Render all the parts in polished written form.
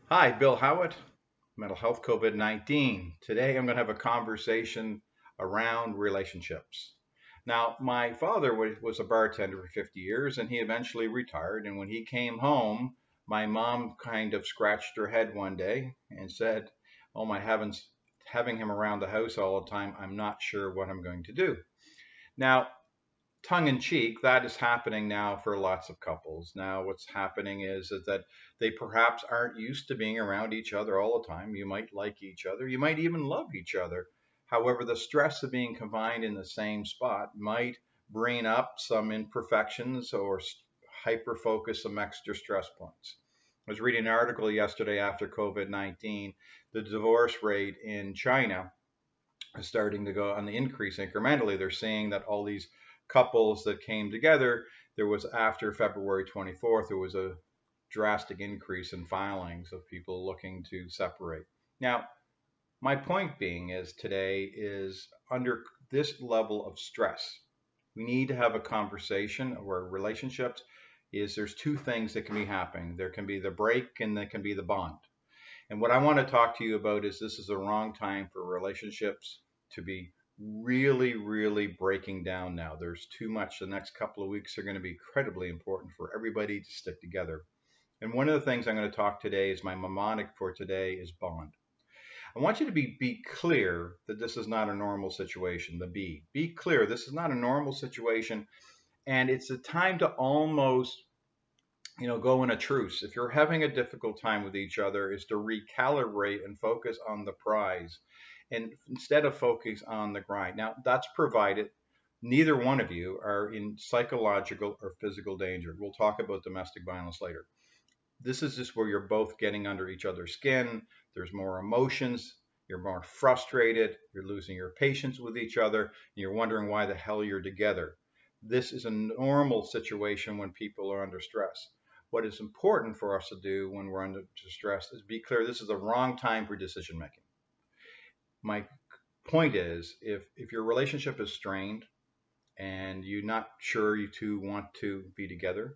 Hi, Bill Howatt, mental health COVID-19. Today I'm going to have a conversation around relationships. Now, my father was a bartender for 50 years and he eventually retired. And when he came home, my mom kind of scratched her head one day and said, "Oh, my heavens, having him around the house all the time, I'm not sure what I'm going to do." Now, tongue in cheek, that is happening now for lots of couples. Now, what's happening is that they perhaps aren't used to being around each other all the time. You might like each other, you might even love each other. However, the stress of being confined in the same spot might bring up some imperfections or hyper focus some extra stress points. I was reading an article yesterday after COVID 19. The divorce rate in China is starting to go on the increase incrementally. They're seeing that all these couples that came together, there was after February 24th, there was a drastic increase in filings of people looking to separate. Now, my point being is today is under this level of stress, we need to have a conversation where relationships is there's two things that can be happening. There can be the break and there can be the bond. And what I want to talk to you about is this is the wrong time for relationships to be really, really breaking down now. There's too much. The next couple of weeks are going to be incredibly important for everybody to stick together. And one of the things I'm going to talk today is my mnemonic for today is bond. I want you to be clear that this is not a normal situation. The B. Be clear. This is not a normal situation. And it's a time to almost go in a truce. If you're having a difficult time with each other, is to recalibrate and focus on the prize and instead of focus on the grind. Now, that's provided neither one of you are in psychological or physical danger. We'll talk about domestic violence later. This is just where you're both getting under each other's skin. There's more emotions. You're more frustrated. You're losing your patience with each other. And you're wondering why the hell you're together. This is a normal situation when people are under stress. What is important for us to do when we're under stress is be clear this is the wrong time for decision making. My point is if your relationship is strained and you're not sure you two want to be together,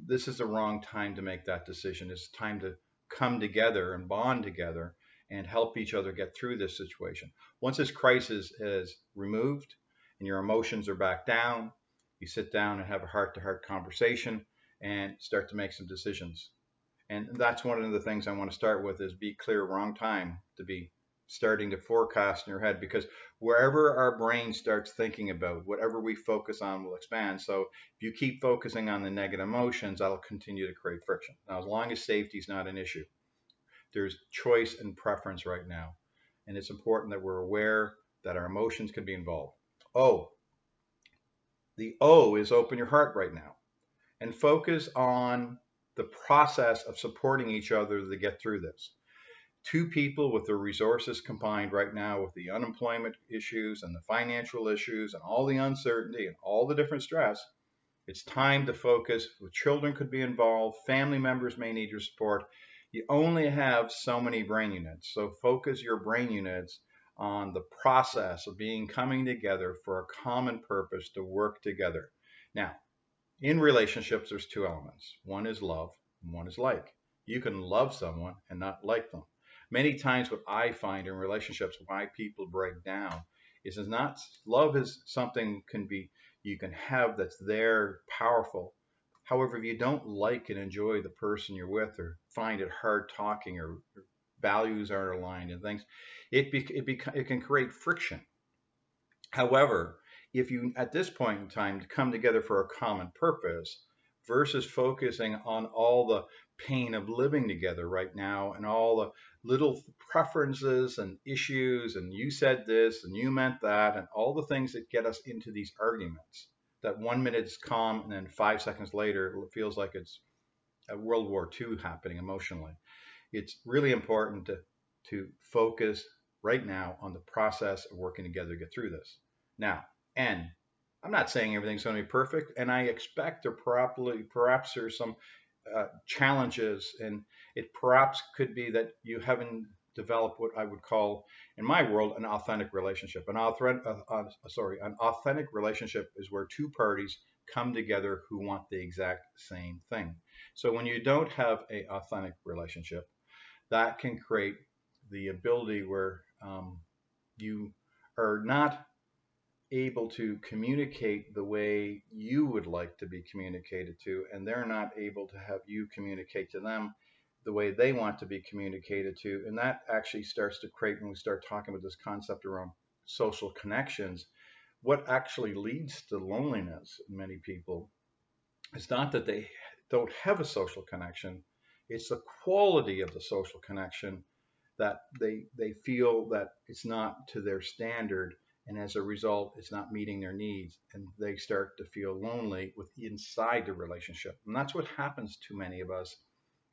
this is the wrong time to make that decision. It's time to come together and bond together and help each other get through this situation. Once this crisis is removed and your emotions are back down, you sit down and have a heart to heart conversation and start to make some decisions. And that's one of the things I want to start with is be clear, wrong time to be starting to forecast in your head because wherever our brain starts thinking about, whatever we focus on will expand. So if you keep focusing on the negative emotions, that'll continue to create friction. Now, as long as safety is not an issue, there's choice and preference right now. And it's important that we're aware that our emotions can be involved. Oh, the O is open your heart right now and focus on the process of supporting each other to get through this. Two people with their resources combined right now with the unemployment issues and the financial issues and all the uncertainty and all the different stress, it's time to focus. Children could be involved, family members may need your support. You only have so many brain units, so focus your brain units on the process of being coming together for a common purpose to work together. Now, in relationships, there's two elements. One is love, and one is like. You can love someone and not like them. Many times, what I find in relationships, why people break down, is not love is something can be you can have that's there, powerful. However, if you don't like and enjoy the person you're with, or find it hard talking, or values aren't aligned and things, it can create friction. However, if you at this point in time come together for a common purpose versus focusing on all the pain of living together right now and all the little preferences and issues and you said this and you meant that and all the things that get us into these arguments that 1 minute is calm and then 5 seconds later it feels like it's a World War II happening emotionally. It's really important to focus right now on the process of working together to get through this. Now, and I'm not saying everything's going to be perfect, and I expect there probably perhaps there's some challenges, and it perhaps could be that you haven't developed what I would call, in my world, an authentic relationship. An authentic relationship is where two parties come together who want the exact same thing. So when you don't have a authentic relationship, that can create the ability where you are not able to communicate the way you would like to be communicated to, and they're not able to have you communicate to them the way they want to be communicated to. And that actually starts to create, when we start talking about this concept around social connections, what actually leads to loneliness in many people is not that they don't have a social connection, it's the quality of the social connection that they feel that it's not to their standard, and as a result it's not meeting their needs, and they start to feel lonely with inside the relationship. And that's what happens to many of us,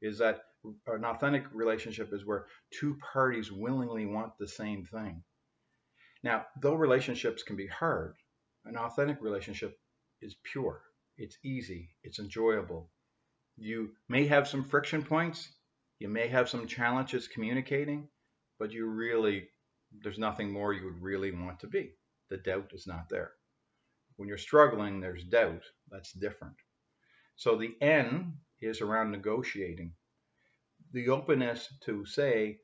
is that an authentic relationship is where two parties willingly want the same thing. Now, though relationships can be hard, an authentic relationship is pure, it's easy, it's enjoyable. You may have some friction points, you may have some challenges communicating, but there's nothing more you would really want to be. The doubt is not there. When you're struggling, there's doubt. That's different. So the N is around negotiating. The openness to say,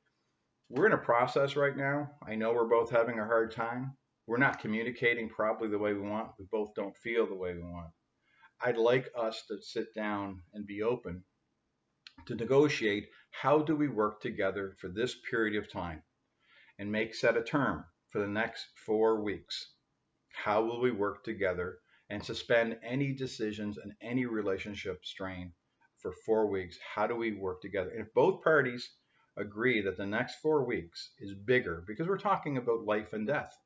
we're in a process right now. I know we're both having a hard time. We're not communicating probably the way we want. We both don't feel the way we want. I'd like us to sit down and be open to negotiate, how do we work together for this period of time, and set a term for the next 4 weeks. How will we work together and suspend any decisions and any relationship strain for 4 weeks? How do we work together? And if both parties agree that the next 4 weeks is bigger, because we're talking about life and death,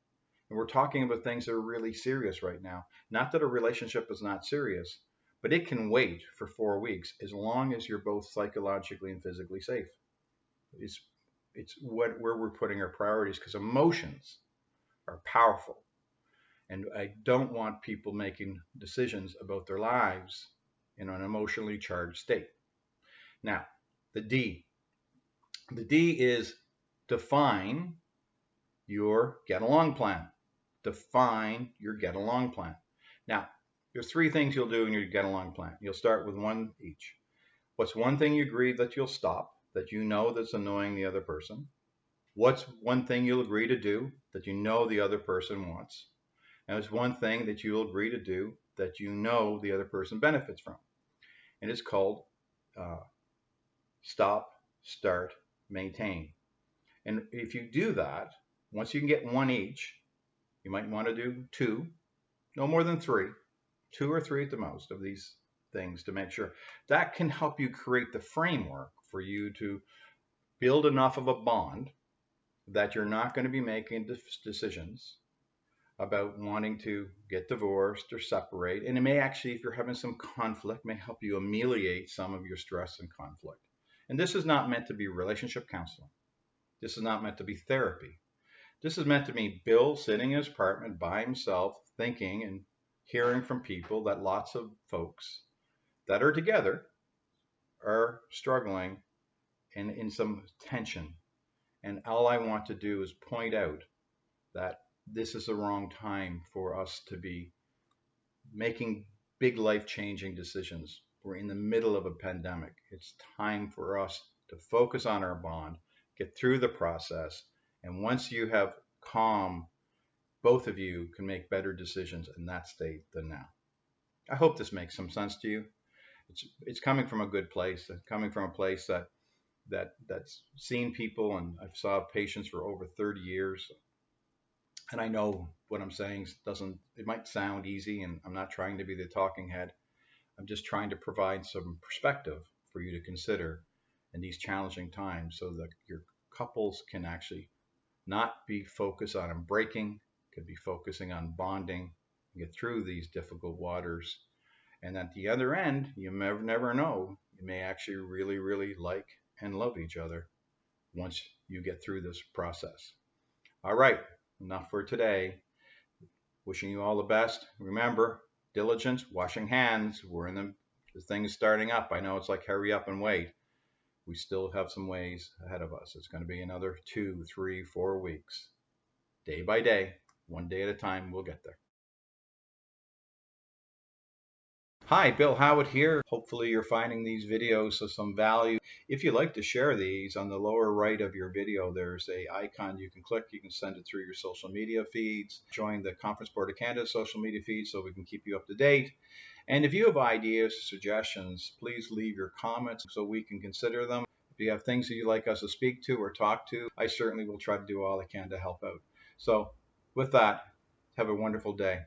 and we're talking about things that are really serious right now. Not that a relationship is not serious, but it can wait for 4 weeks as long as you're both psychologically and physically safe. It's where we're putting our priorities, because emotions are powerful. And I don't want people making decisions about their lives in an emotionally charged state. Now, the D. The D is define your get along plan. Define your get along plan. Now, there's 3 things you'll do in your get along plan. You'll start with one each. What's one thing you agree that you'll stop, that you know that's annoying the other person? What's one thing you'll agree to do that you know the other person wants? And it's one thing that you'll agree to do that you know the other person benefits from. And it's called stop, start, maintain. And if you do that, once you can get one each, you might want to do 2, no more than 3, 2 or 3 at the most of these things, to make sure that can help you create the framework for you to build enough of a bond that you're not going to be making decisions about wanting to get divorced or separate. And it may actually, if you're having some conflict, may help you ameliorate some of your stress and conflict. And this is not meant to be relationship counseling. This is not meant to be therapy. This is meant to be Bill sitting in his apartment by himself, thinking and hearing from people that lots of folks that are together are struggling and in some tension. And all I want to do is point out that this is the wrong time for us to be making big life-changing decisions. We're in the middle of a pandemic. It's time for us to focus on our bond, get through the process, and once you have calm, both of you can make better decisions in that state than now. I hope this makes some sense to you. It's coming from a good place. It's coming from a place that's seen people, and I've saw patients for over 30 years. And I know what I'm saying it might sound easy, and I'm not trying to be the talking head. I'm just trying to provide some perspective for you to consider in these challenging times, so that your couples can actually not be focused on breaking, could be focusing on bonding, get through these difficult waters. And at the other end, you never know, you may actually really, really like and love each other once you get through this process. All right, enough for today. Wishing you all the best. Remember, diligence, washing hands. The thing is starting up. I know it's like hurry up and wait. We still have some ways ahead of us. It's going to be another 2, 3, 4 weeks. Day by day, one day at a time, we'll get there. Hi, Bill Howatt here. Hopefully you're finding these videos of some value. If you'd like to share these, on the lower right of your video, there's a icon you can click. You can send it through your social media feeds. Join the Conference Board of Canada social media feed so we can keep you up to date. And if you have ideas or suggestions, please leave your comments so we can consider them. If you have things that you'd like us to speak to or talk to, I certainly will try to do all I can to help out. So with that, have a wonderful day.